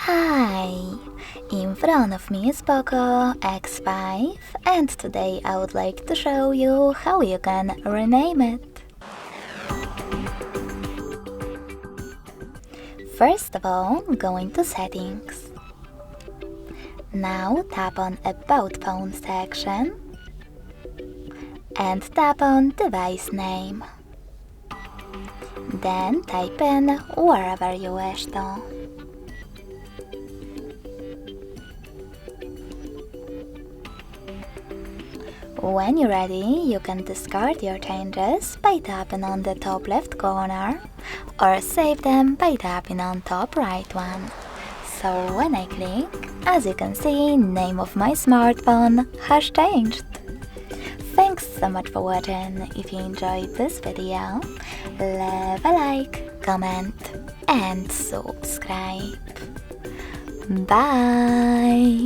Hi! In front of me is POCO X5 and today I would like to show you how you can rename it. First of all, go into Settings. Now tap on About Phone section and tap on Device Name. Then type in wherever you wish to. When you're ready, you can discard your changes by tapping on the top left corner or save them by tapping on top right one. So when I click, as you can see, name of my smartphone has changed. Thanks so much for watching. If you enjoyed this video, leave a like, comment and subscribe. Bye!